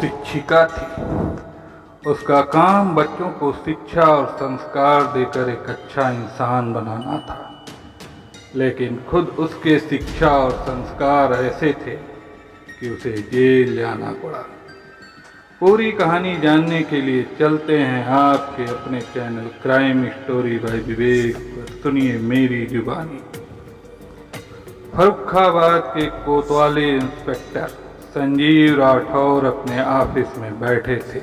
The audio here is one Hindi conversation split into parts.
शिक्षिका थी। उसका काम बच्चों को शिक्षा और संस्कार देकर एक अच्छा इंसान बनाना था, लेकिन खुद उसके शिक्षा और संस्कार ऐसे थे कि उसे जेल जाना पड़ा। पूरी कहानी जानने के लिए चलते हैं आपके अपने चैनल क्राइम स्टोरी बाय विवेक पर। सुनिए मेरी जुबानी। फर्रुखाबाद के कोतवाली इंस्पेक्टर संजीव राठौर अपने ऑफिस में बैठे थे।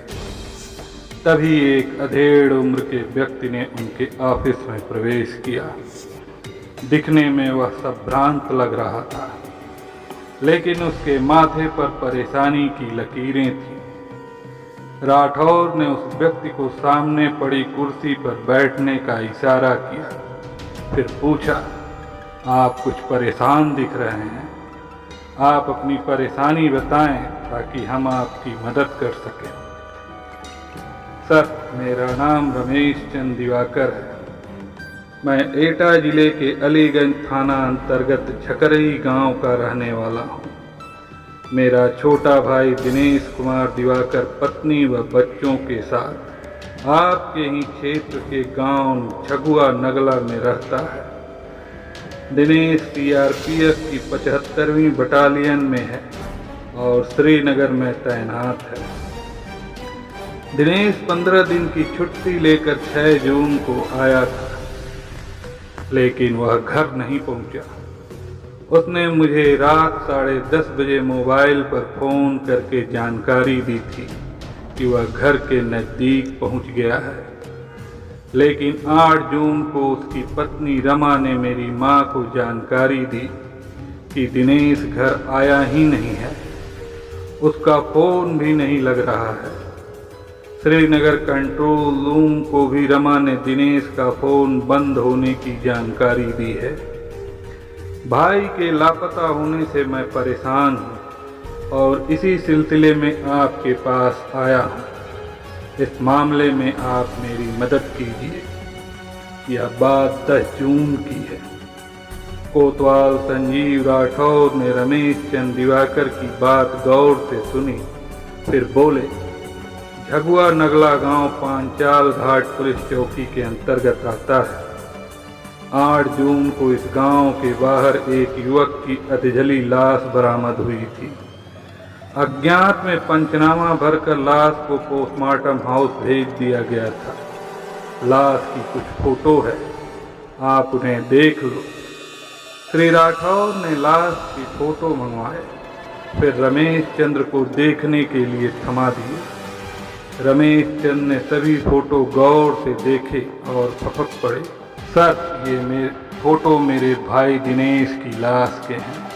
तभी एक अधेड़ उम्र के व्यक्ति ने उनके ऑफिस में प्रवेश किया। दिखने में वह संभ्रांत लग रहा था, लेकिन उसके माथे पर परेशानी की लकीरें थीं। राठौर ने उस व्यक्ति को सामने पड़ी कुर्सी पर बैठने का इशारा किया, फिर पूछा, आप कुछ परेशान दिख रहे हैं, आप अपनी परेशानी बताएं ताकि हम आपकी मदद कर सकें। सर, मेरा नाम रमेश चंद दिवाकर है। मैं एटा जिले के अलीगंज थाना अंतर्गत झकरई गांव का रहने वाला हूं। मेरा छोटा भाई दिनेश कुमार दिवाकर पत्नी व बच्चों के साथ आपके ही क्षेत्र के गांव झगुआ नगला में रहता है। दिनेश सीआरपीएफ की 75वीं बटालियन में है और श्रीनगर में तैनात है। दिनेश 15 दिन की छुट्टी लेकर 6 जून को आया था, लेकिन वह घर नहीं पहुंचा। उसने मुझे रात 10:30 बजे मोबाइल पर फ़ोन करके जानकारी दी थी कि वह घर के नज़दीक पहुंच गया है, लेकिन 8 जून को उसकी पत्नी रमा ने मेरी मां को जानकारी दी कि दिनेश घर आया ही नहीं है, उसका फ़ोन भी नहीं लग रहा है। श्रीनगर कंट्रोल रूम को भी रमा ने दिनेश का फ़ोन बंद होने की जानकारी दी है। भाई के लापता होने से मैं परेशान हूँ और इसी सिलसिले में आपके पास आया हूँ। इस मामले में आप मेरी मदद कीजिए। यह बात 10 जून की है। कोतवाल संजीव राठौर ने रमेश चंद दिवाकर की बात गौर से सुनी, फिर बोले, झगुआ नगला गांव पांचाल घाट पुलिस चौकी के अंतर्गत आता है। 8 जून को इस गांव के बाहर एक युवक की अधजली लाश बरामद हुई थी। अज्ञात में पंचनामा भरकर लाश को पोस्टमार्टम हाउस भेज दिया गया था। लाश की कुछ फोटो है, आप उन्हें देख लो। श्री राठौर ने लाश की फोटो मंगवाए, फिर रमेश चंद्र को देखने के लिए थमा दिए। रमेश चंद्र ने सभी फोटो गौर से देखे और फपक पड़े, सर, ये फोटो मेरे भाई दिनेश की लाश के हैं।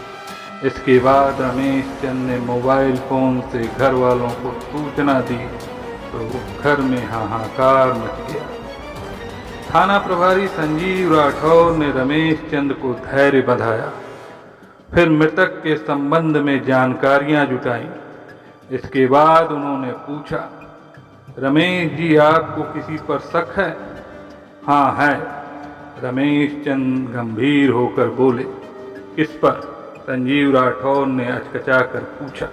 इसके बाद रमेश चंद ने मोबाइल फ़ोन से घर वालों को सूचना दी तो घर में हाहाकार मच गया। थाना प्रभारी संजीव राठौर ने रमेश चंद को धैर्य बंधाया, फिर मृतक के संबंध में जानकारियां जुटाई। इसके बाद उन्होंने पूछा, रमेश जी, आपको किसी पर शक है? हाँ है, रमेश चंद गंभीर होकर बोले। किस पर? संजीव राठौर ने अचकचाकर पूछा।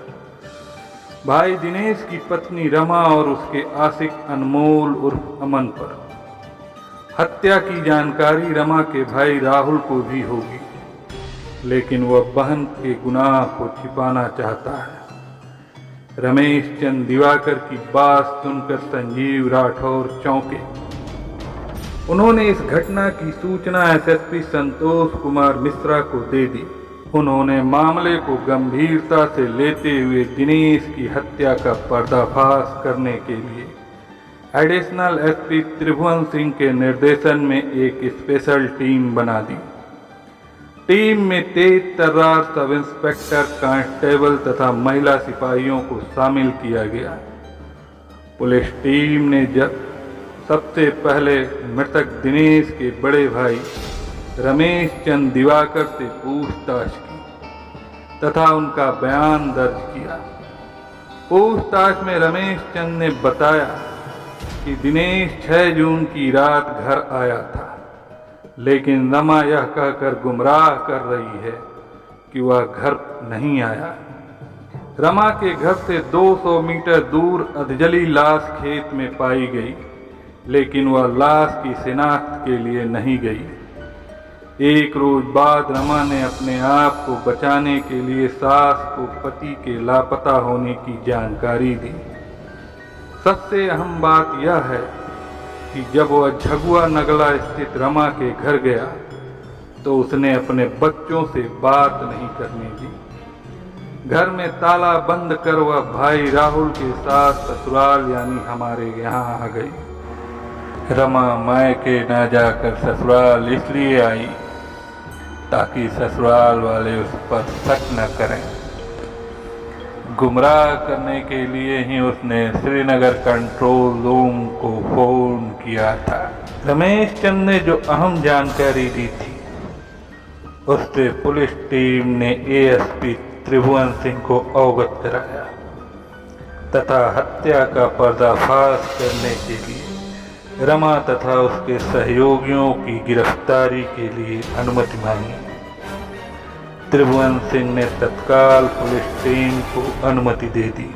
भाई दिनेश की पत्नी रमा और उसके आशिक अनमोल उर्फ अमन पर। हत्या की जानकारी रमा के भाई राहुल को भी होगी, लेकिन वह बहन के गुनाह को छिपाना चाहता है। रमेश चंद दिवाकर की बात सुनकर संजीव राठौर चौंके। उन्होंने इस घटना की सूचना एसएसपी संतोष कुमार मिश्रा को दे दी। उन्होंने मामले को गंभीरता से लेते हुए दिनेश की हत्या का पर्दाफाश करने के लिए एडिशनल एसपी त्रिभुवन सिंह के निर्देशन में एक स्पेशल टीम बना दी। टीम में तेज तर्रार सब इंस्पेक्टर, कांस्टेबल तथा महिला सिपाहियों को शामिल किया गया। पुलिस टीम ने सबसे पहले मृतक दिनेश के बड़े भाई रमेश चंद दिवाकर से पूछताछ की तथा उनका बयान दर्ज किया। पूछताछ में रमेश चंद ने बताया कि दिनेश 6 जून की रात घर आया था, लेकिन रमा यह कहकर गुमराह कर रही है कि वह घर नहीं आया। रमा के घर से 200 मीटर दूर अधजली लाश खेत में पाई गई, लेकिन वह लाश की शिनाख्त के लिए नहीं गई। एक रोज बाद रमा ने अपने आप को बचाने के लिए सास को पति के लापता होने की जानकारी दी। सबसे अहम बात यह है कि जब वह झगुआ नगला स्थित रमा के घर गया तो उसने अपने बच्चों से बात नहीं करने दी। घर में ताला बंद कर वह भाई राहुल के साथ ससुराल यानी हमारे यहाँ आ गई। रमा मायके न जाकर ससुराल इसलिए आई ताकि ससुराल वाले उस पर शक न करें। गुमराह करने के लिए ही उसने श्रीनगर कंट्रोल रूम को फोन किया था। रमेश चंद ने जो अहम जानकारी दी थी उससे पुलिस टीम ने एएसपी त्रिभुवन सिंह को अवगत कराया तथा हत्या का पर्दाफाश करने के लिए रमा तथा उसके सहयोगियों की गिरफ्तारी के लिए अनुमति मांगी। त्रिभुवन सिंह ने तत्काल पुलिस टीम को अनुमति दे दी।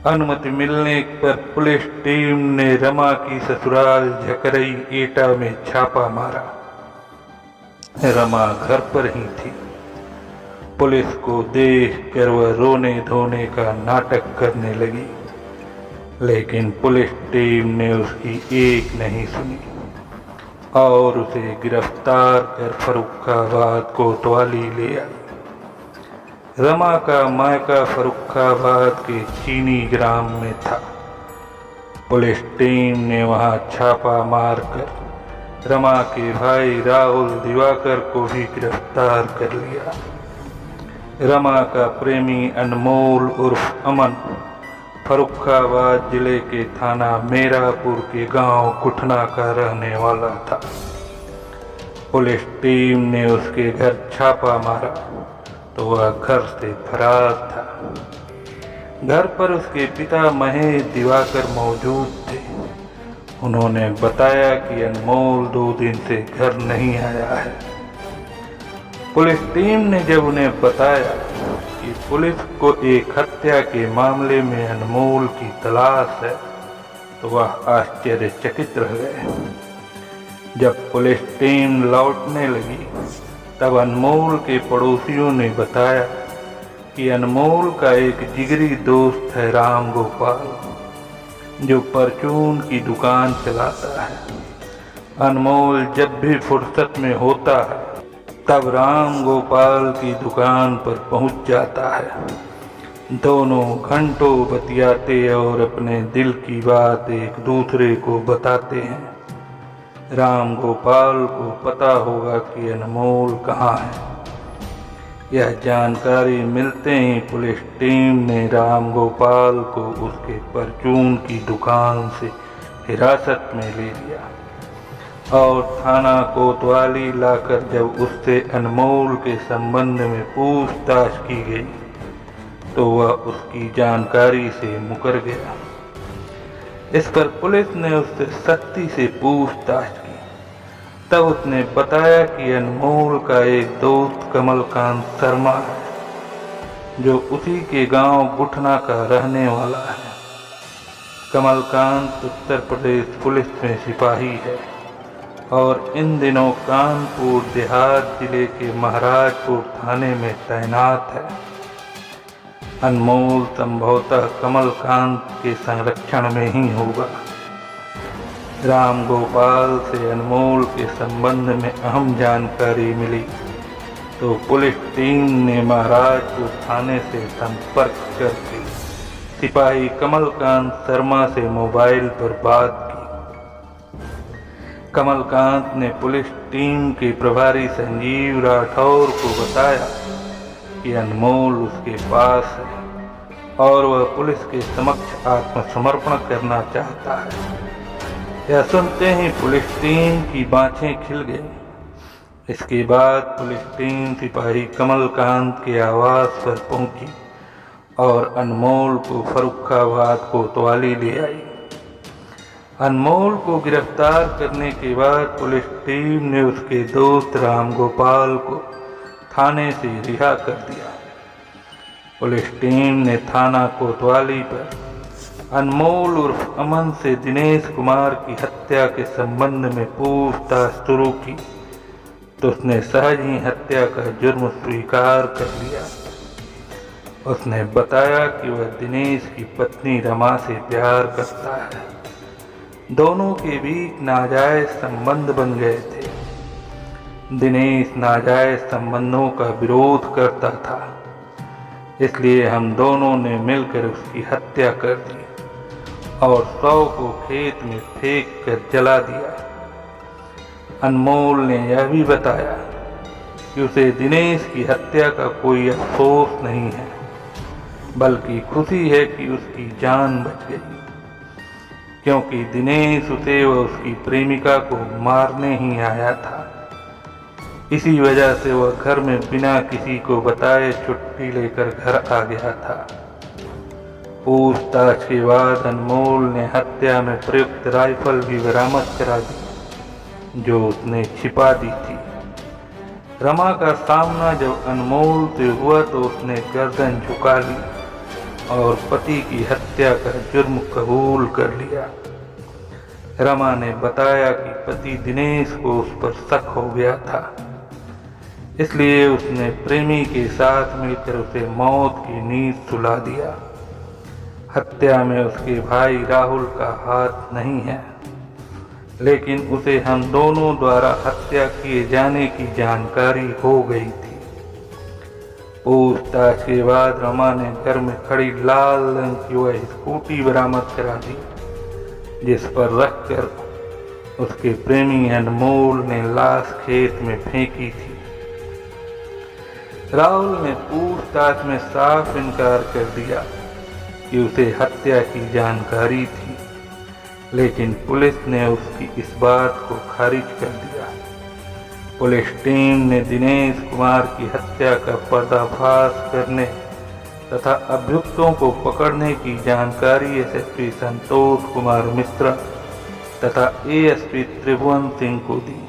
अनुमति मिलने पर पुलिस टीम ने रमा की ससुराल झकरई एटा में छापा मारा। रमा घर पर ही थी। पुलिस को देख कर वह रोने धोने का नाटक करने लगी, लेकिन पुलिस टीम ने उसकी एक नहीं सुनी और उसे गिरफ्तार कर फर्रुखाबाद कोतवाली ले आई। रमा का मायका फर्रुखाबाद के चीनी ग्राम में था। पुलिस टीम ने वहां छापा मारकर रमा के भाई राहुल दिवाकर को भी गिरफ्तार कर लिया। रमा का प्रेमी अनमोल उर्फ अमन फर्रुखाबाद जिले के थाना मेरापुर के गांव कुठना का रहने वाला था। पुलिस टीम ने उसके घर छापा मारा तो वह घर से फरार था। घर पर उसके पिता महेश दिवाकर मौजूद थे। उन्होंने बताया कि अनमोल 2 दिन से घर नहीं आया है। पुलिस टीम ने जब उन्हें बताया कि पुलिस को एक हत्या के मामले में अनमोल की तलाश है तो वह आश्चर्यचकित रह गए। जब पुलिस टीम लौटने लगी तब अनमोल के पड़ोसियों ने बताया कि अनमोल का एक जिगरी दोस्त है राम गोपाल, जो परचून की दुकान चलाता है। अनमोल जब भी फुर्सत में होता है तब राम गोपाल की दुकान पर पहुंच जाता है। दोनों घंटों बतियाते और अपने दिल की बात एक दूसरे को बताते हैं। राम गोपाल को पता होगा कि अनमोल कहाँ है। यह जानकारी मिलते ही पुलिस टीम ने राम गोपाल को उसके परचून की दुकान से हिरासत में ले लिया और थाना कोतवाली लाकर जब उससे अनमोल के संबंध में पूछताछ की गई तो वह उसकी जानकारी से मुकर गया। इस पर पुलिस ने उससे सख्ती से पूछताछ की। तब उसने बताया कि अनमोल का एक दोस्त कमलकांत शर्मा है, जो उसी के गांव गुठना का रहने वाला है। कमलकांत उत्तर प्रदेश पुलिस में सिपाही है और इन दिनों कानपुर देहात जिले के महाराजपुर थाने में तैनात है। अनमोल संभवतः कमलकांत के संरक्षण में ही होगा। राम गोपाल से अनमोल के संबंध में अहम जानकारी मिली तो पुलिस टीम ने महाराजपुर थाने से संपर्क करके सिपाही कमलकांत शर्मा से मोबाइल पर बात की। कमलकांत ने पुलिस टीम के प्रभारी संजीव राठौर को बताया कि अनमोल उसके पास है और वह पुलिस के समक्ष आत्मसमर्पण करना चाहता है। यह सुनते ही पुलिस टीम की बाँछें खिल गईं। इसके बाद पुलिस टीम सिपाही कमलकांत के आवास पर पहुंची और अनमोल को फर्रुखाबाद कोतवाली ले आई। अनमोल को गिरफ्तार करने के बाद पुलिस टीम ने उसके दोस्त राम गोपाल को थाने से रिहा कर दिया। पुलिस टीम ने थाना कोतवाली पर अनमोल उर्फ अमन से दिनेश कुमार की हत्या के संबंध में पूछताछ शुरू की तो उसने सहज ही हत्या का जुर्म स्वीकार कर लिया। उसने बताया कि वह दिनेश की पत्नी रमा से प्यार करता है। दोनों के बीच नाजायज संबंध बन गए थे। दिनेश नाजायज संबंधों का विरोध करता था, इसलिए हम दोनों ने मिलकर उसकी हत्या कर दी और शव को खेत में फेंक कर जला दिया। अनमोल ने यह भी बताया कि उसे दिनेश की हत्या का कोई अफसोस नहीं है, बल्कि खुशी है कि उसकी जान बच गई, क्योंकि दिनेश उसे व उसकी प्रेमिका को मारने ही आया था। इसी वजह से वह घर में बिना किसी को बताए छुट्टी लेकर घर आ गया था। पूछताछ के बाद अनमोल ने हत्या में प्रयुक्त राइफल भी बरामद करा दी, जो उसने छिपा दी थी। रमा का सामना जब अनमोल से हुआ तो उसने गर्दन झुका ली और पति की हत्या का जुर्म कबूल कर लिया। रमा ने बताया कि पति दिनेश को उस पर शक हो गया था, इसलिए उसने प्रेमी के साथ मिलकर उसे मौत की नींद सुला दिया। हत्या में उसके भाई राहुल का हाथ नहीं है, लेकिन उसे हम दोनों द्वारा हत्या किए जाने की जानकारी हो गई थी। पूछताछ के बाद रमा ने घर में खड़ी लाल रंग की वह स्कूटी बरामद करा दी, जिस पर रखकर उसके प्रेमी अनमोल ने लाश खेत में फेंकी थी। राहुल ने पूछताछ में साफ इनकार कर दिया कि उसे हत्या की जानकारी थी, लेकिन पुलिस ने उसकी इस बात को खारिज कर दिया। पुलिस टीम ने दिनेश कुमार की हत्या का पर्दाफाश करने तथा अभियुक्तों को पकड़ने की जानकारी एसएसपी संतोष कुमार मिश्रा तथा एएसपी त्रिभुवन सिंह को दी।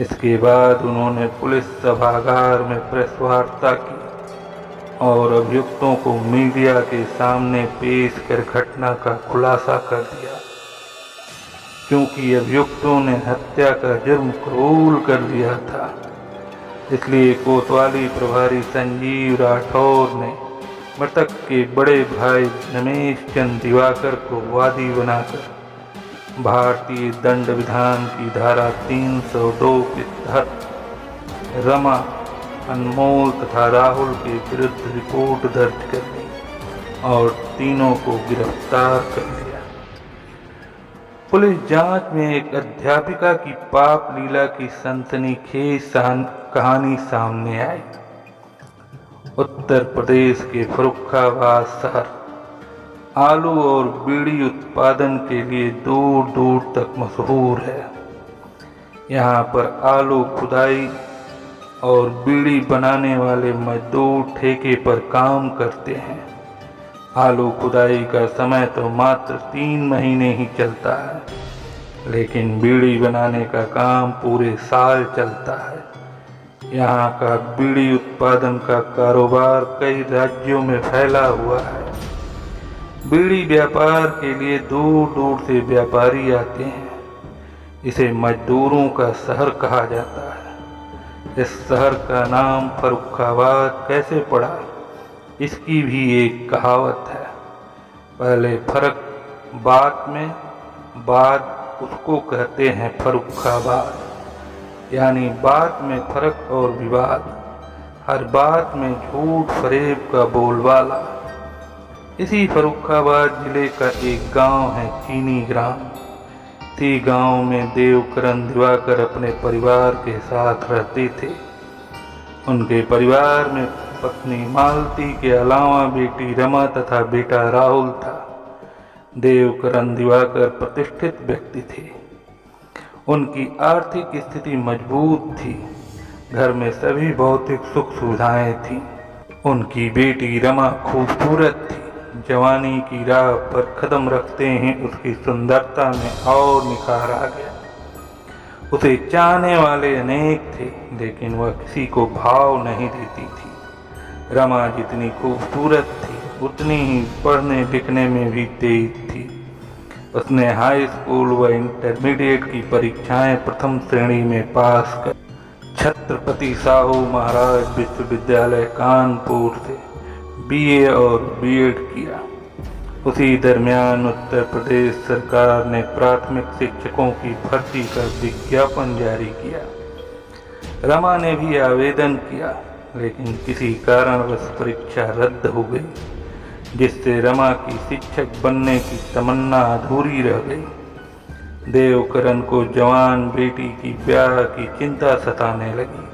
इसके बाद उन्होंने पुलिस सभागार में प्रेस वार्ता की और अभियुक्तों को मीडिया के सामने पेश कर घटना का खुलासा कर दिया। क्योंकि अभियुक्तों ने हत्या का जुर्म कबूल कर लिया था, इसलिए कोतवाली प्रभारी संजीव राठौर ने मृतक के बड़े भाई रमेश चंद दिवाकर को वादी बनाकर भारतीय दंड विधान की धारा 302 के तहत रमा, अनमोल तथा राहुल के विरुद्ध रिपोर्ट दर्ज कर दी और तीनों को गिरफ्तार कर लिया। पुलिस जांच में एक अध्यापिका की पाप लीला की सनसनीखेज कहानी सामने आई। उत्तर प्रदेश के फर्रुखाबाद शहर आलू और बीड़ी उत्पादन के लिए दूर दूर तक मशहूर है। यहाँ पर आलू खुदाई और बीड़ी बनाने वाले मजदूर ठेके पर काम करते हैं। आलू खुदाई का समय तो मात्र 3 महीने ही चलता है, लेकिन बीड़ी बनाने का काम पूरे साल चलता है। यहाँ का बीड़ी उत्पादन का कारोबार कई राज्यों में फैला हुआ है। बीड़ी व्यापार के लिए दूर दूर से व्यापारी आते हैं। इसे मजदूरों का शहर कहा जाता है। इस शहर का नाम फर्रुखाबाद कैसे पड़ा, इसकी भी एक कहावत है। पहले फर्क बात में, बाद उसको कहते हैं फर्रुखाबाद, यानी बात में फर्क और विवाद, हर बात में झूठ फरेब का बोलबाला। इसी फर्रुखाबाद जिले का एक गांव है चीनी ग्राम। इसी गांव में देवकरण दिवाकर अपने परिवार के साथ रहते थे। उनके परिवार में पत्नी मालती के अलावा बेटी रमा तथा बेटा राहुल था। देवकरण दिवाकर प्रतिष्ठित व्यक्ति थे। उनकी आर्थिक स्थिति मजबूत थी। घर में सभी भौतिक सुख सुविधाएं थीं। उनकी बेटी रमा खूबसूरत थी। जवानी की राह पर कदम रखते ही उसकी सुंदरता में और निखार आ गया। उसे चाहने वाले अनेक थे, लेकिन वह किसी को भाव नहीं देती थी। रमा जितनी खूबसूरत थी उतनी ही पढ़ने लिखने में भी तेज थी। उसने हाई स्कूल व इंटरमीडिएट की परीक्षाएं प्रथम श्रेणी में पास कर छत्रपति साहू महाराज विश्वविद्यालय कानपुर से बीए और बीएड किया। उसी दरमियान उत्तर प्रदेश सरकार ने प्राथमिक शिक्षकों की भर्ती का विज्ञापन जारी किया। रमा ने भी आवेदन किया, लेकिन किसी कारणवश परीक्षा रद्द हो गई, जिससे रमा की शिक्षक बनने की तमन्ना अधूरी रह गई। देवकरण को जवान बेटी की ब्याह की चिंता सताने लगी,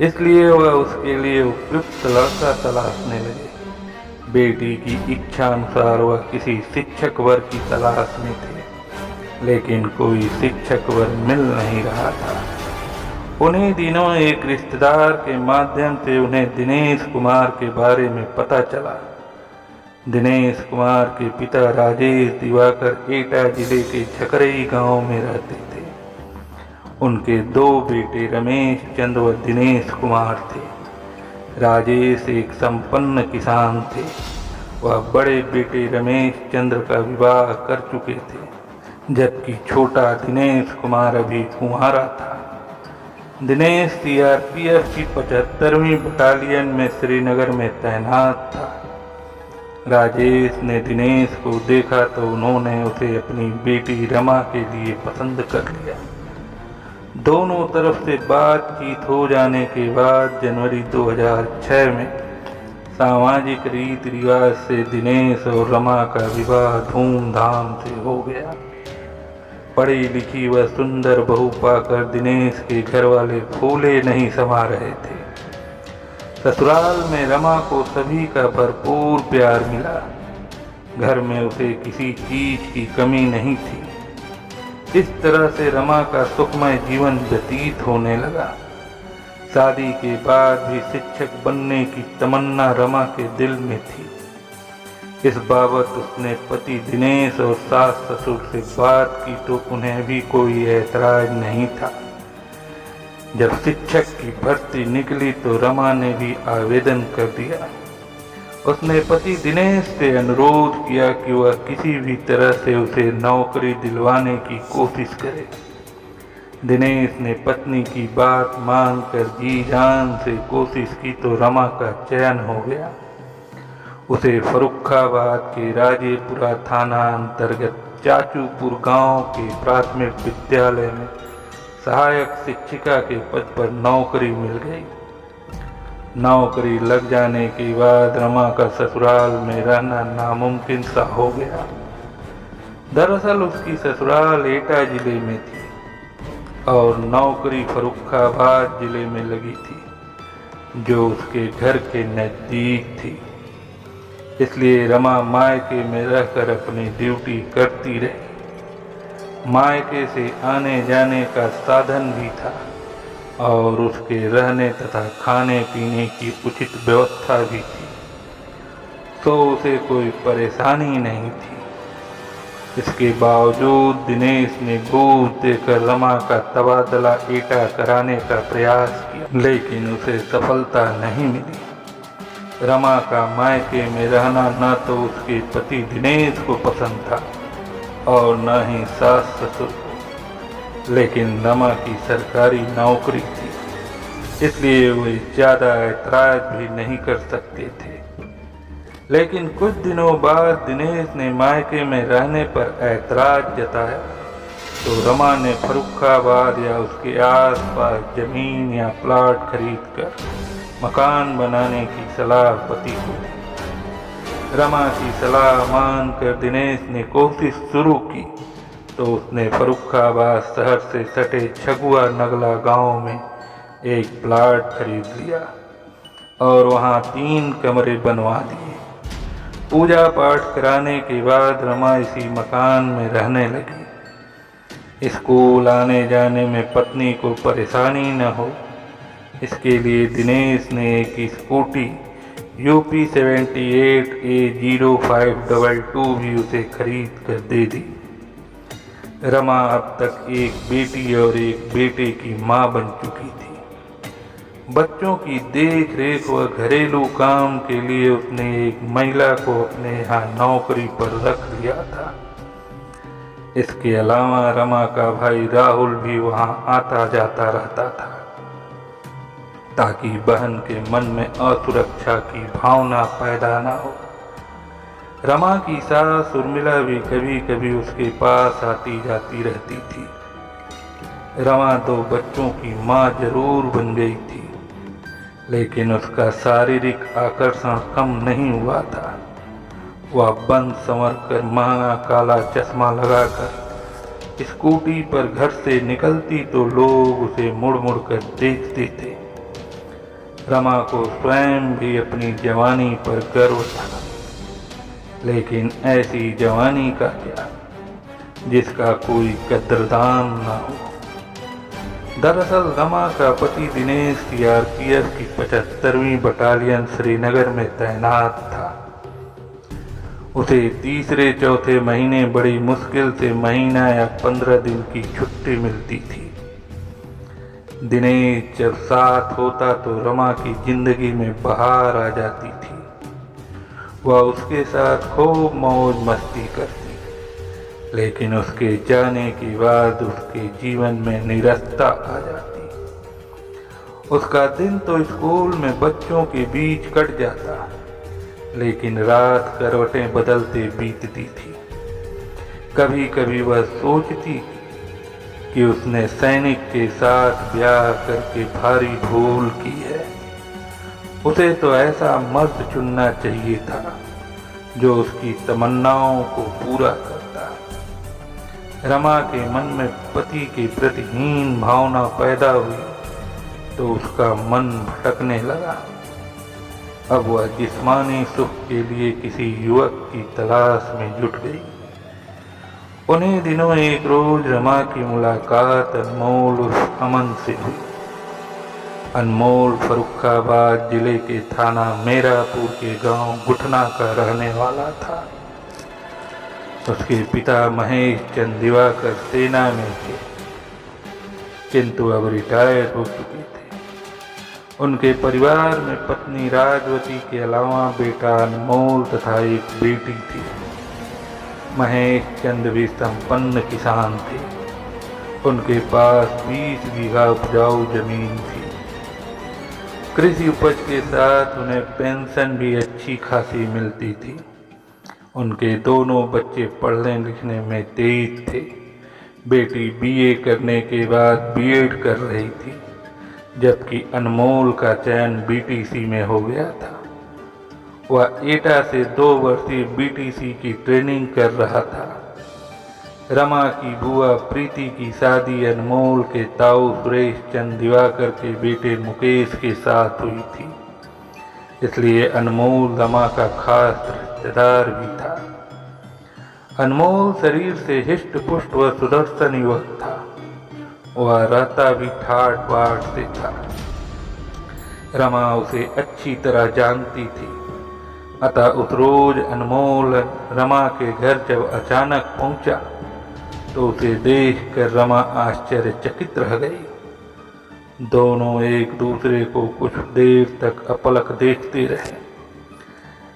इसलिए वह उसके लिए उपयुक्त लड़का तलाशने लगे। बेटी की इच्छा अनुसार वह किसी शिक्षक वर की तलाश में थे, लेकिन कोई शिक्षक वर मिल नहीं रहा था। उन्हीं दिनों एक रिश्तेदार के माध्यम से उन्हें दिनेश कुमार के बारे में पता चला। दिनेश कुमार के पिता राजेश दिवाकर एटा जिले के छकरई गांव में रहते थे। उनके 2 बेटे रमेश चंद्र व दिनेश कुमार थे। राजेश एक संपन्न किसान थे। वह बड़े बेटे रमेश चंद्र का विवाह कर चुके थे, जबकि छोटा दिनेश कुमार अभी कुंवारा था। दिनेश सीआरपीएफ की 75वीं बटालियन में श्रीनगर में तैनात था। राजेश ने दिनेश को देखा तो उन्होंने उसे अपनी बेटी रमा के लिए पसंद कर लिया। दोनों तरफ से बातचीत हो जाने के बाद जनवरी 2006 में सामाजिक रीति रिवाज से दिनेश और रमा का विवाह धूमधाम से हो गया। पढ़ी लिखी व सुंदर बहू पाकर दिनेश के घर वाले फूले नहीं समा रहे थे। ससुराल में रमा को सभी का भरपूर प्यार मिला। घर में उसे किसी चीज की कमी नहीं थी। इस तरह से रमा का सुखमय जीवन व्यतीत होने लगा। शादी के बाद भी शिक्षक बनने की तमन्ना रमा के दिल में थी। इस बाबत उसने पति दिनेश और सास ससुर से बात की तो उन्हें भी कोई ऐतराज नहीं था। जब शिक्षक की भर्ती निकली तो रमा ने भी आवेदन कर दिया। उसने पति दिनेश से अनुरोध किया कि वह किसी भी तरह से उसे नौकरी दिलवाने की कोशिश करे। दिनेश ने पत्नी की बात मानकर जी जान से कोशिश की तो रमा का चयन हो गया। उसे फर्रुखाबाद के राजेपुरा थाना अंतर्गत चाचूपुर गांव के प्राथमिक विद्यालय में सहायक शिक्षिका के पद पर नौकरी मिल गई। नौकरी लग जाने के बाद रमा का ससुराल में रहना नामुमकिन सा हो गया। दरअसल उसकी ससुराल एटा जिले में थी और नौकरी फर्रुखाबाद जिले में लगी थी, जो उसके घर के नज़दीक थी। इसलिए रमा मायके में रहकर अपनी ड्यूटी करती रही। मायके से आने जाने का साधन भी था और उसके रहने तथा खाने पीने की उचित व्यवस्था भी थी, तो उसे कोई परेशानी नहीं थी। इसके बावजूद दिनेश ने घूस देकर रमा का तबादला एटा कराने का प्रयास किया, लेकिन उसे सफलता नहीं मिली। रमा का मायके में रहना न तो उसके पति दिनेश को पसंद था और न ही सास ससुर को, लेकिन रमा की सरकारी नौकरी थी, इसलिए वे ज़्यादा ऐतराज भी नहीं कर सकते थे। लेकिन कुछ दिनों बाद दिनेश ने मायके में रहने पर ऐतराज जताया तो रमा ने फर्रुखाबाद या उसके आसपास जमीन या प्लाट खरीदकर मकान बनाने की सलाह पति को दी। रमा की सलाह मानकर दिनेश ने कोशिश शुरू की तो उसने फर्रुखाबाद शहर से सटे छगुआ नगला गांव में एक प्लाट खरीद लिया और वहां 3 कमरे बनवा दिए। पूजा पाठ कराने के बाद रमा इसी मकान में रहने लगी। स्कूल आने जाने में पत्नी को परेशानी न हो, इसके लिए दिनेश ने एक स्कूटी UP 78 A0522 भी उसे खरीद कर दे दी। रमा अब तक एक बेटी और एक बेटे की मां बन चुकी थी। बच्चों की देख रेख व घरेलू काम के लिए उसने एक महिला को अपने यहाँ नौकरी पर रख दिया था। इसके अलावा रमा का भाई राहुल भी वहाँ आता जाता रहता था, ताकि बहन के मन में असुरक्षा की भावना पैदा न हो। रमा की सास उर्मिला भी कभी कभी उसके पास आती जाती रहती थी। रमा 2 बच्चों की माँ जरूर बन गई थी, लेकिन उसका शारीरिक आकर्षण कम नहीं हुआ था। वह बंद संवर कर महंगा काला चश्मा लगाकर स्कूटी पर घर से निकलती तो लोग उसे मुड़ मुड़ कर देखते थे। रमा को स्वयं भी अपनी जवानी पर गर्व था, लेकिन ऐसी जवानी का क्या जिसका कोई कद्रदान न हो। दरअसल रमा का पति दिनेश सीआरपीएफ की 75वीं बटालियन श्रीनगर में तैनात था। उसे तीसरे चौथे महीने बड़ी मुश्किल से महीना या 15 दिन की छुट्टी मिलती थी। दिनेश जब साथ होता तो रमा की जिंदगी में बहार आ जाती थी। वह उसके साथ खूब मौज मस्ती करती, लेकिन उसके जाने के बाद उसके जीवन में निरस्ता आ जाती। उसका दिन तो स्कूल में बच्चों के बीच कट जाता, लेकिन रात करवटें बदलते बीतती थी। कभी कभी वह सोचती कि उसने सैनिक के साथ ब्याह करके भारी भूल की है। उसे तो ऐसा मर्द चुनना चाहिए था जो उसकी तमन्नाओं को पूरा करता। रमा के मन में पति के प्रति हीन भावना पैदा हुई तो उसका मन भटकने लगा। अब वह जिस्मानी सुख के लिए किसी युवक की तलाश में जुट गई। उन्हीं दिनों एक रोज रमा की मुलाकात अनमोल उर्फ अमन से हुई। अनमोल फर्रुखाबाद जिले के थाना मेरापुर के गांव गुठना का रहने वाला था। उसके पिता महेश चंद दिवाकर सेना में थे, किंतु अब रिटायर हो चुके थे। उनके परिवार में पत्नी राजवती के अलावा बेटा अनमोल तथा एक बेटी थी। महेश चंद भी संपन्न किसान थे। उनके पास 20 बीघा उपजाऊ जमीन थी। कृषि उपज के साथ उन्हें पेंशन भी अच्छी खासी मिलती थी। उनके दोनों बच्चे पढ़ने लिखने में तेज थे। बेटी बीए करने के बाद बीएड कर रही थी, जबकि अनमोल का चयन बीटीसी में हो गया था। वह एटा से 2 वर्षीय बीटीसी की ट्रेनिंग कर रहा था। रमा की बुआ प्रीति की शादी अनमोल के ताऊ सुरेश चंद दिवाकर के बेटे मुकेश के साथ हुई थी, इसलिए अनमोल रमा का खास रिश्तेदार भी था। अनमोल शरीर से हिष्ट पुष्ट व सुदर्शन युवक था। वह रहता भी ठाट बाट से था। रमा उसे अच्छी तरह जानती थी, अतः उस रोज अनमोल रमा के घर जब अचानक पहुंचा तो उसे देखकर रमा आश्चर्यचकित रह गई। दोनों एक दूसरे को कुछ देर तक अपलक देखते रहे।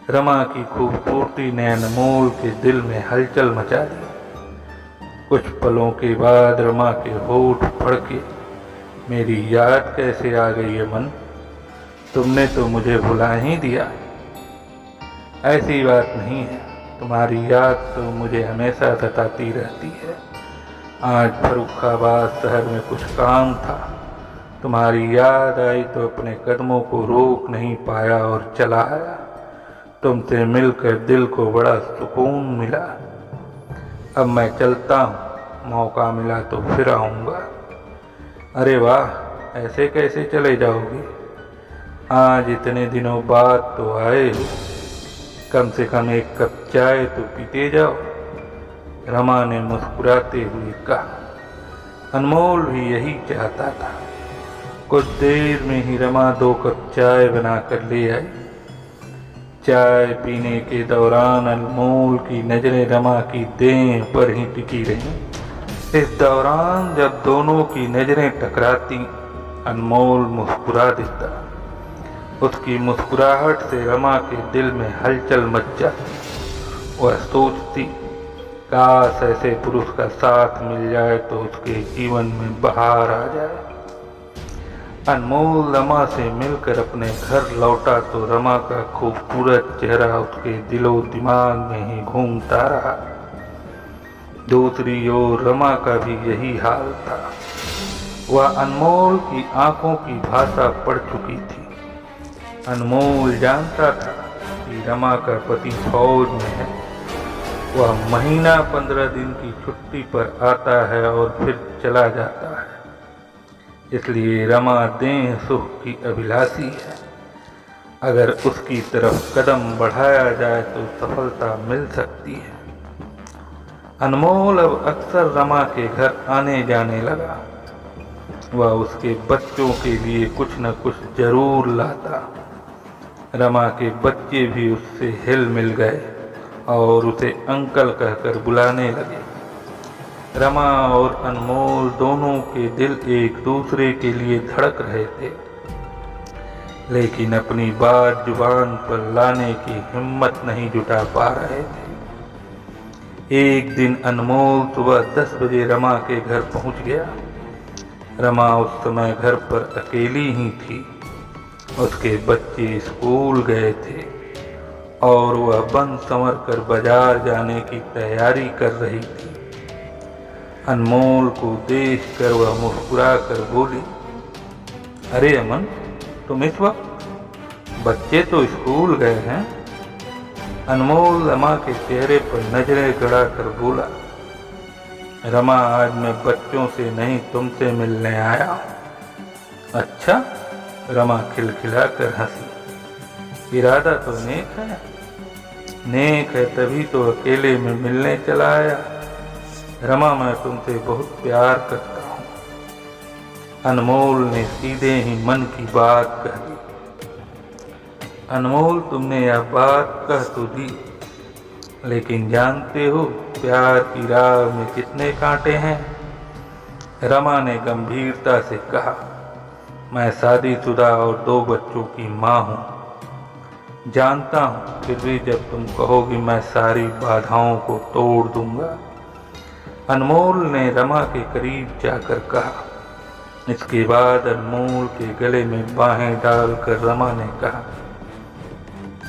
रमा की खूबसूरती ने अनमोल के दिल में हलचल मचा दी। कुछ पलों के बाद रमा के होठ फड़के, मेरी याद कैसे आ गई अमन? तुमने तो मुझे भुला ही दिया। ऐसी बात नहीं है, तुम्हारी याद तो मुझे हमेशा सताती रहती है। आज फर्रुखाबाद शहर में कुछ काम था, तुम्हारी याद आई तो अपने कदमों को रोक नहीं पाया और चला आया। तुमसे मिलकर दिल को बड़ा सुकून मिला। अब मैं चलता हूँ, मौका मिला तो फिर आऊँगा। अरे वाह, ऐसे कैसे चले जाओगे? आज इतने दिनों बाद तो आए हो, कम से कम एक कप चाय तो पीते जाओ, रमा ने मुस्कुराते हुए कहा। अनमोल भी यही चाहता था। कुछ देर में ही रमा 2 कप चाय बनाकर ले आई। चाय पीने के दौरान अनमोल की नजरें रमा की देह पर ही टिकी रहीं। इस दौरान जब दोनों की नजरें टकराती अनमोल मुस्कुरा देता। उसकी मुस्कुराहट से रमा के दिल में हलचल मच जाती। वह सोचती, काश ऐसे पुरुष का साथ मिल जाए तो उसके जीवन में बहार आ जाए। अनमोल रमा से मिलकर अपने घर लौटा तो रमा का खूबसूरत चेहरा उसके दिलो दिमाग में ही घूमता रहा। दूसरी ओर रमा का भी यही हाल था। वह अनमोल की आंखों की भाषा पढ़ चुकी थी। अनमोल जानता था कि रमा का पति फौज में है। वह महीना 15 दिन की छुट्टी पर आता है और फिर चला जाता है। इसलिए रमा देह सुख की अभिलाषी है। अगर उसकी तरफ कदम बढ़ाया जाए तो सफलता मिल सकती है। अनमोल अब अक्सर रमा के घर आने जाने लगा। वह उसके बच्चों के लिए कुछ न कुछ जरूर लाता। रमा के बच्चे भी उससे हिल मिल गए और उसे अंकल कहकर बुलाने लगे। रमा और अनमोल दोनों के दिल एक दूसरे के लिए धड़क रहे थे, लेकिन अपनी बात जुबान पर लाने की हिम्मत नहीं जुटा पा रहे थे। एक दिन अनमोल सुबह 10 बजे रमा के घर पहुंच गया। रमा उस समय घर पर अकेली ही थी। उसके बच्चे स्कूल गए थे और वह बन संवर कर बाजार जाने की तैयारी कर रही थी। अनमोल को देखकर वह मुस्कुरा कर बोली, अरे अमन, तुम इस वक्त? बच्चे तो स्कूल गए हैं। अनमोल रमा के चेहरे पर नजरें गड़ा कर बोला, रमा, आज मैं बच्चों से नहीं तुमसे मिलने आया। अच्छा? रमा खिलखिला कर हंसी। इरादा तो नेक है। नेक है तभी तो अकेले में मिलने चला आया। रमा, मैं तुमसे बहुत प्यार करता हूँ। अनमोल ने सीधे ही मन की बात कह दी। अनमोल, तुमने यह बात कह तो दी, लेकिन जानते हो प्यार की राह में कितने कांटे हैं? रमा ने गंभीरता से कहा, मैं शादीशुदा और 2 बच्चों की माँ हूँ। जानता हूँ, फिर भी जब तुम कहोगी मैं सारी बाधाओं को तोड़ दूंगा। अनमोल ने रमा के करीब जाकर कहा। इसके बाद अनमोल के गले में बाहें डालकर रमा ने कहा,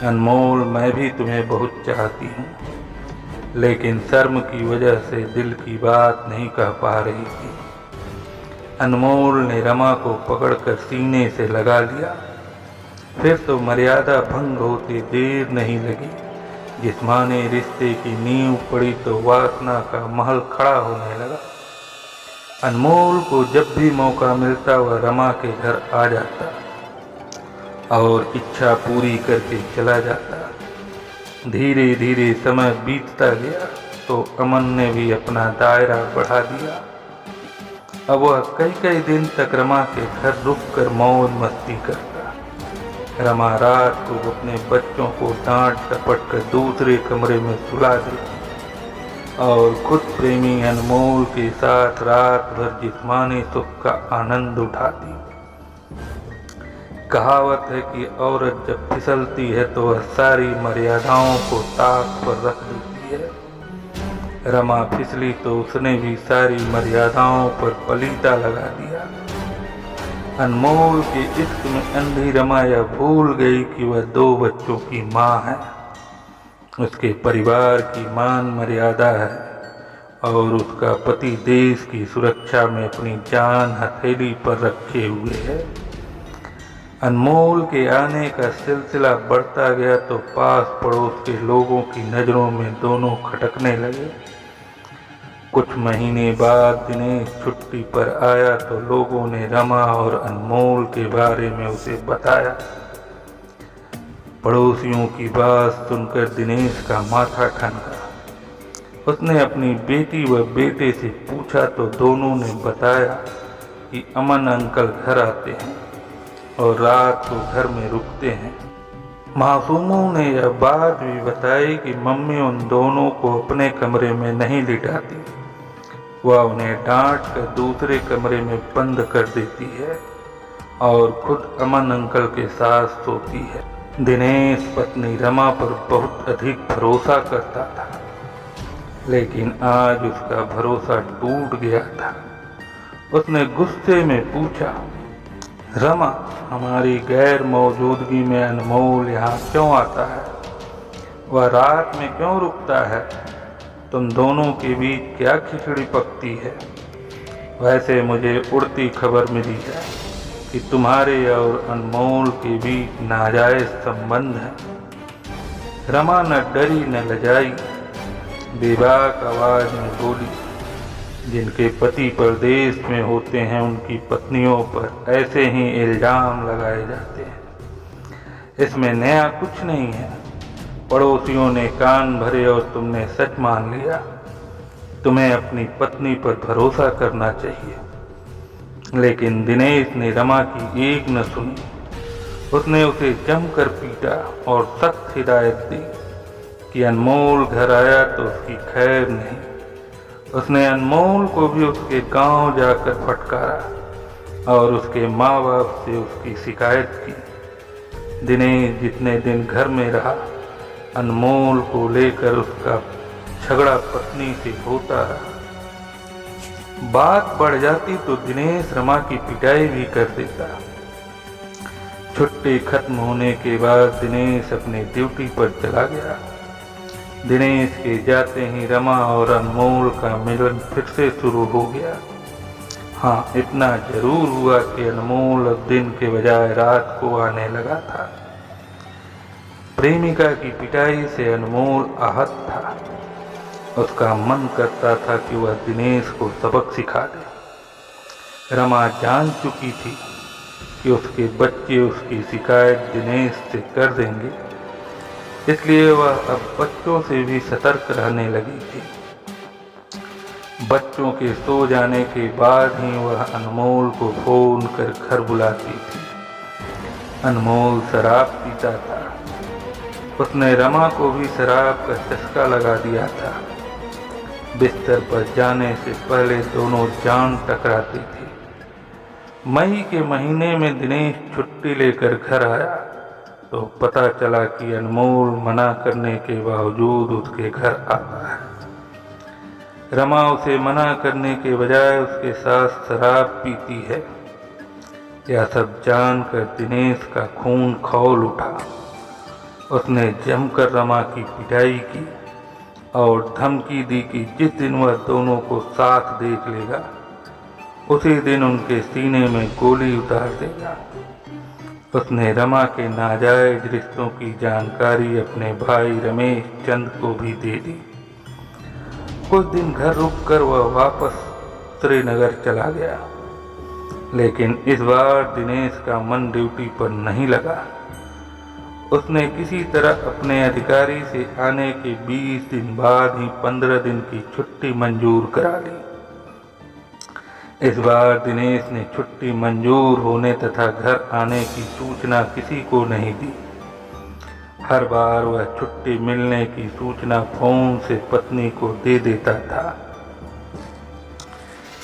अनमोल, मैं भी तुम्हें बहुत चाहती हूँ, लेकिन शर्म की वजह से दिल की बात नहीं कह पा रही थी। अनमोल ने रमा को पकड़कर सीने से लगा लिया। फिर तो मर्यादा भंग होते देर नहीं लगी। जिस्मानी रिश्ते की नींव पड़ी तो वासना का महल खड़ा होने लगा। अनमोल को जब भी मौका मिलता वह रमा के घर आ जाता और इच्छा पूरी करके चला जाता। धीरे धीरे समय बीतता गया तो अमन ने भी अपना दायरा बढ़ा दिया। अब वह कई दिन तक रमा के घर रुककर मौज मस्ती करता। रमा रात को अपने बच्चों को डांट टपट कर दूसरे कमरे में सुला देती और खुद प्रेमी अनमोल के साथ रात भर जिस्मानी सुख का आनंद उठाती। कहावत है कि औरत जब फिसलती है तो वह सारी मर्यादाओं को ताक पर रख देती है। रमा फिसली तो उसने भी सारी मर्यादाओं पर पलीता लगा दिया। अनमोल के इश्क में अंधी रमा यह भूल गई कि वह 2 बच्चों की माँ है, उसके परिवार की मान मर्यादा है और उसका पति देश की सुरक्षा में अपनी जान हथेली पर रखे हुए है। अनमोल के आने का सिलसिला बढ़ता गया तो पास पड़ोस के लोगों की नज़रों में दोनों खटकने लगे। कुछ महीने बाद दिनेश छुट्टी पर आया तो लोगों ने रमा और अनमोल के बारे में उसे बताया। पड़ोसियों की बात सुनकर दिनेश का माथा ठनका। उसने अपनी बेटी व बेटे से पूछा तो दोनों ने बताया कि अमन अंकल घर आते हैं और रात को घर में रुकते हैं। मासूमों ने यह बात भी बताई कि मम्मी उन दोनों को अपने कमरे में नहीं लिटाती, वह उन्हें डांट कर दूसरे कमरे में बंद कर देती है। और खुद अमन अंकल के साथ सोती है। दिनेश पत्नी रमा पर बहुत अधिक भरोसा करता था, लेकिन आज उसका भरोसा टूट गया था। उसने गुस्से में पूछा, रमा, हमारी गैर मौजूदगी में अनमोल यहाँ क्यों आता है? वह रात में क्यों रुकता है? तुम दोनों के बीच क्या खिचड़ी पकती है? वैसे मुझे उड़ती खबर मिली है कि तुम्हारे और अनमोल के बीच नाजायज संबंध है। रमा न डरी न लजाई, बेबाक आवाज में बोली, जिनके पति परदेश में होते हैं उनकी पत्नियों पर ऐसे ही इल्जाम लगाए जाते हैं। इसमें नया कुछ नहीं है। पड़ोसियों ने कान भरे और तुमने सच मान लिया। तुम्हें अपनी पत्नी पर भरोसा करना चाहिए। लेकिन दिनेश ने रमा की एक न सुनी। उसने उसे जमकर पीटा और सख्त हिदायत दी कि अनमोल घर आया तो उसकी खैर नहीं। उसने अनमोल को भी उसके गांव जाकर फटकारा और उसके माँ बाप से उसकी शिकायत की। दिनेश जितने दिन घर में रहा, अनमोल को लेकर उसका झगड़ा पत्नी से होता रहा। बात बढ़ जाती तो दिनेश रमा की पिटाई भी कर देता। छुट्टी खत्म होने के बाद दिनेश अपने ड्यूटी पर चला गया। दिनेश के जाते ही रमा और अनमोल का मिलन फिर से शुरू हो गया। हाँ, इतना जरूर हुआ कि अनमोल अब दिन के बजाय रात को आने लगा था। प्रेमिका की पिटाई से अनमोल आहत था। उसका मन करता था कि वह दिनेश को सबक सिखा दे। रमा जान चुकी थी कि उसके बच्चे उसकी शिकायत दिनेश से कर देंगे, इसलिए वह अब बच्चों से भी सतर्क रहने लगी थी। बच्चों के सो जाने के बाद ही वह अनमोल को फोन कर घर बुलाती थी। अनमोल शराब पीता था। उसने रमा को भी शराब का चस्का लगा दिया था। बिस्तर पर जाने से पहले दोनों जान टकराती थी। मई के महीने में दिनेश छुट्टी लेकर घर आया तो पता चला कि अनमोल मना करने के बावजूद उसके घर आता है। रमा उसे मना करने के बजाय उसके साथ शराब पीती है। यह सब जानकर दिनेश का खून खौल उठा। उसने जमकर रमा की पिटाई की और धमकी दी कि जिस दिन वह दोनों को साथ देख लेगा उसी दिन उनके सीने में गोली उतार देगा। उसने रमा के नाजायज रिश्तों की जानकारी अपने भाई रमेश चंद को भी दे दी। कुछ दिन घर रुककर वह वापस श्रीनगर चला गया, लेकिन इस बार दिनेश का मन ड्यूटी पर नहीं लगा। उसने किसी तरह अपने अधिकारी से आने के 20 दिन बाद ही 15 दिन की छुट्टी मंजूर करा ली। इस बार दिनेश ने छुट्टी मंजूर होने तथा घर आने की सूचना किसी को नहीं दी। हर बार वह छुट्टी मिलने की सूचना फोन से पत्नी को दे देता था।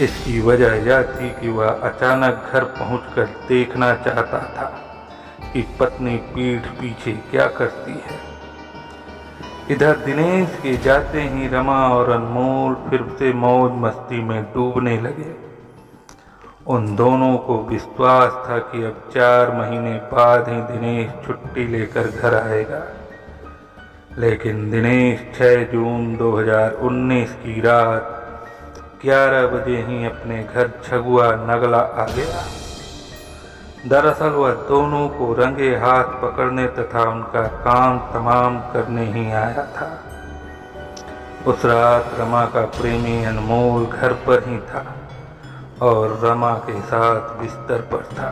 इसकी वजह यह थी कि वह अचानक घर पहुंचकर देखना चाहता था कि पत्नी पीठ पीछे क्या करती है। इधर दिनेश के जाते ही रमा और अनमोल फिर से मौज मस्ती में डूबने लगे। उन दोनों को विश्वास था कि अब 4 महीने बाद ही दिनेश छुट्टी लेकर घर आएगा। लेकिन दिनेश 6 जून 2019 की रात 11 बजे ही अपने घर छगुआ नगला आ गया। दरअसल वह दोनों को रंगे हाथ पकड़ने तथा उनका काम तमाम करने ही आया था। उस रात रमा का प्रेमी अनमोल घर पर ही था और रमा के साथ बिस्तर पर था।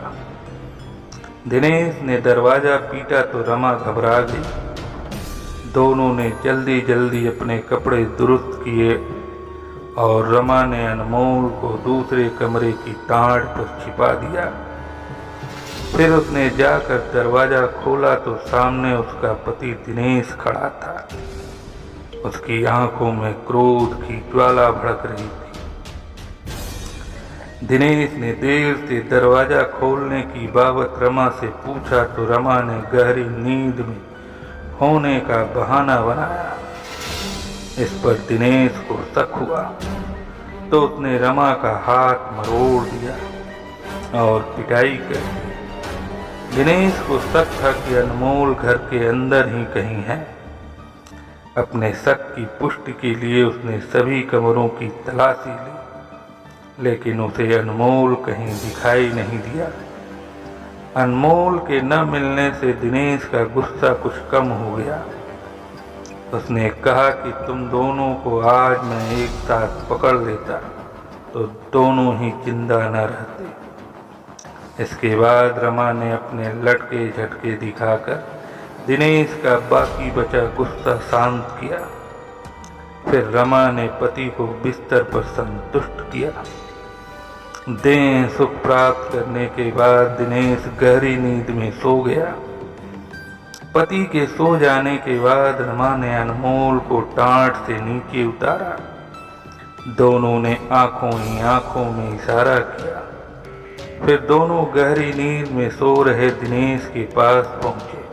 दिनेश ने दरवाजा पीटा तो रमा घबरा गई। दोनों ने जल्दी जल्दी अपने कपड़े दुरुस्त किए और रमा ने अनमोल को दूसरे कमरे की टाट पर छिपा दिया। फिर उसने जाकर दरवाजा खोला तो सामने उसका पति दिनेश खड़ा था। उसकी आंखों में क्रोध की ज्वाला भड़क रही थी। दिनेश ने देर से दरवाजा खोलने की बाबत रमा से पूछा तो रमा ने गहरी नींद में होने का बहाना बनाया। इस पर दिनेश को शक हुआ तो उसने रमा का हाथ मरोड़ दिया और पिटाई कर दी। दिनेश को शक था कि अनमोल घर के अंदर ही कहीं है। अपने शक की पुष्टि के लिए उसने सभी कमरों की तलाशी ली, लेकिन उसे अनमोल कहीं दिखाई नहीं दिया। अनमोल के न मिलने से दिनेश का गुस्सा कुछ कम हो गया। उसने कहा कि तुम दोनों को आज मैं एक साथ पकड़ लेता तो दोनों ही जिंदा न रहते। इसके बाद रमा ने अपने लटके झटके दिखाकर दिनेश का बाकी बचा गुस्सा शांत किया। फिर रमा ने पति को बिस्तर पर संतुष्ट किया। देह सुख प्राप्त करने के बाद दिनेश गहरी नींद में सो गया। पति के सो जाने के बाद रमा ने अनमोल को टाट से नीचे उतारा। दोनों ने आंखों ही आंखों में इशारा किया। फिर दोनों गहरी नींद में सो रहे दिनेश के पास पहुंचे।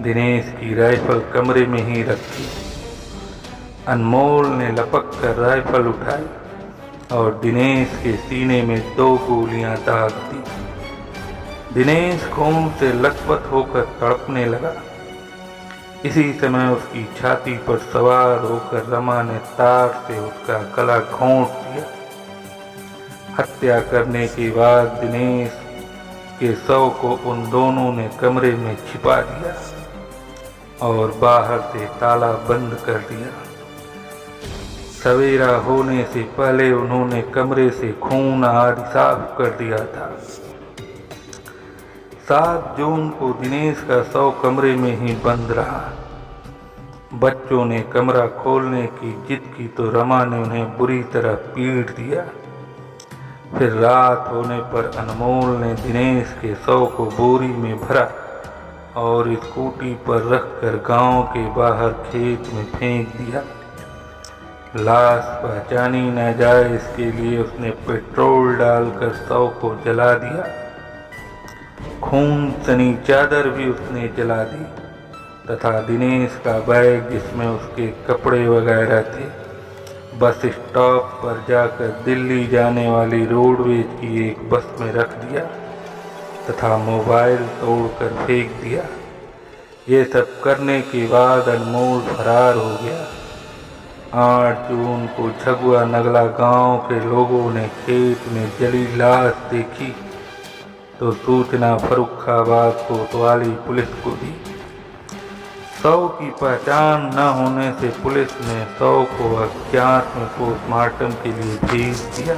दिनेश की राइफल कमरे में ही रखी। अनमोल ने लपक कर राइफल उठाई और दिनेश के सीने में 2 गोलियां दाग दी। दिनेश खून से लथपथ होकर तड़पने लगा। इसी समय उसकी छाती पर सवार होकर रमा ने तार से उसका गला घोंट दिया। हत्या करने के बाद दिनेश के शव को उन दोनों ने कमरे में छिपा दिया और बाहर से ताला बंद कर दिया। सवेरा होने से पहले उन्होंने कमरे से खून आदि साफ कर दिया था। 7 जून को दिनेश का शव कमरे में ही बंद रहा। बच्चों ने कमरा खोलने की जिद की तो रमा ने उन्हें बुरी तरह पीट दिया। फिर रात होने पर अनमोल ने दिनेश के शव को बोरी में भरा और स्कूटी पर रखकर गांव के बाहर खेत में फेंक दिया। लाश पहचानी न जाए इसके लिए उसने पेट्रोल डालकर शव को जला दिया। खून सनी चादर भी उसने जला दी तथा दिनेश का बैग जिसमें उसके कपड़े वगैरह थे बस स्टॉप पर जाकर दिल्ली जाने वाली रोडवेज की एक बस में रख दिया तथा मोबाइल तोड़कर फेंक दिया। ये सब करने के बाद अनमोल फरार हो गया। 8 जून को झगुआ नगला गांव के लोगों ने खेत में जली लाश देखी तो सूचना फर्रुखाबाद कोतवाली पुलिस को दी। शव की पहचान न होने से पुलिस ने शव को अज्ञात में पोस्टमार्टम के लिए भेज दिया।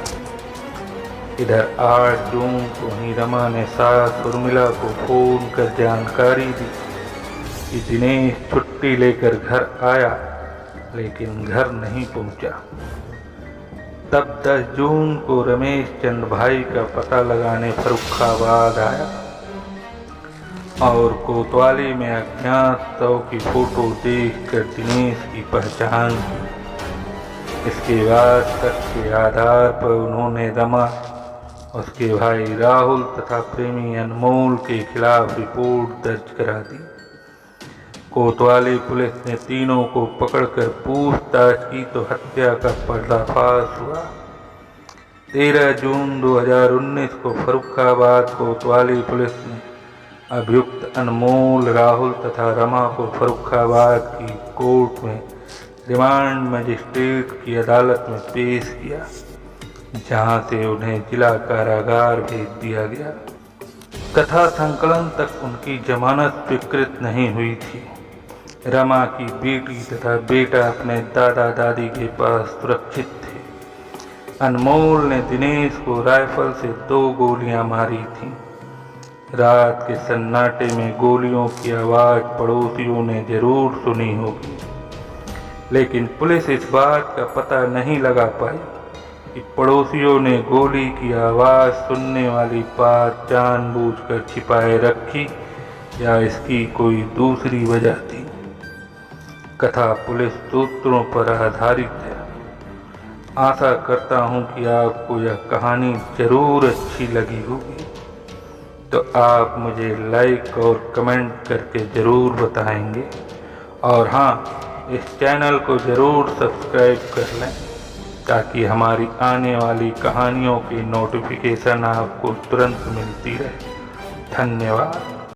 इधर 8 जून को ही रमा ने सास उर्मिला को फोन कर जानकारी दी कि दिनेश छुट्टी लेकर घर आया लेकिन घर नहीं पहुंचा। तब 10 जून को रमेश चंद भाई का पता लगाने फर्रुखाबाद आया और कोतवाली में अज्ञात शव की फोटो देखकर दिनेश की पहचान की। इसके बाद शक के आधार पर उन्होंने रमा, उसके भाई राहुल तथा प्रेमी अनमोल के खिलाफ रिपोर्ट दर्ज करा दी। कोतवाली पुलिस ने तीनों को पकड़कर पूछताछ की तो हत्या का पर्दाफाश हुआ। 13 जून 2019 को फर्रुखाबाद कोतवाली पुलिस ने अभियुक्त अनमोल, राहुल तथा रमा को फर्रुखाबाद की कोर्ट में रिमांड मजिस्ट्रेट की अदालत में पेश किया, जहां से उन्हें जिला कारागार भेज दिया गया। कथा संकलन तक उनकी जमानत स्वीकृत नहीं हुई थी। रमा की बेटी तथा बेटा अपने दादा दादी के पास सुरक्षित थे। अनमोल ने दिनेश को राइफल से 2 गोलियां मारी थीं। रात के सन्नाटे में गोलियों की आवाज़ पड़ोसियों ने जरूर सुनी होगी, लेकिन पुलिस इस बात का पता नहीं लगा पाई कि पड़ोसियों ने गोली की आवाज़ सुनने वाली बात जानबूझकर छिपाए रखी या इसकी कोई दूसरी वजह थी। कथा पुलिस सूत्रों पर आधारित है। आशा करता हूँ कि आपको यह कहानी ज़रूर अच्छी लगी होगी। तो आप मुझे लाइक और कमेंट करके ज़रूर बताएंगे। और हाँ, इस चैनल को ज़रूर सब्सक्राइब कर लें ताकि हमारी आने वाली कहानियों की नोटिफिकेशन आपको तुरंत मिलती रहे। धन्यवाद।